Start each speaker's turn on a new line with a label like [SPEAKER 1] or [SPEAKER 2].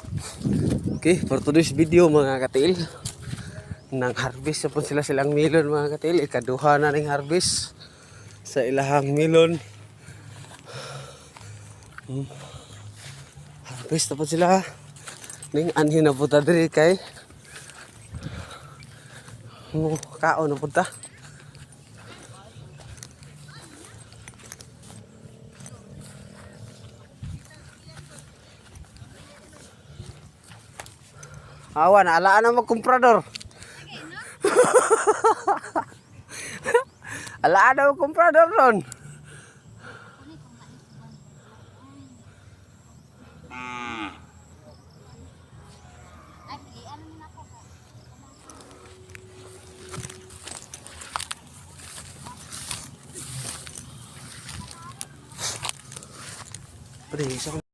[SPEAKER 1] Okay, for today's video mga katil, nang harvest na po silang melon mga katil. Ikaduha na ning harvest sa ilahang melon. Harvest na po sila. Ning anhin na po ta diri kay kaon na po ta. Awan, alaan na magkumprador. Alaan na magkumprador ron. Pre,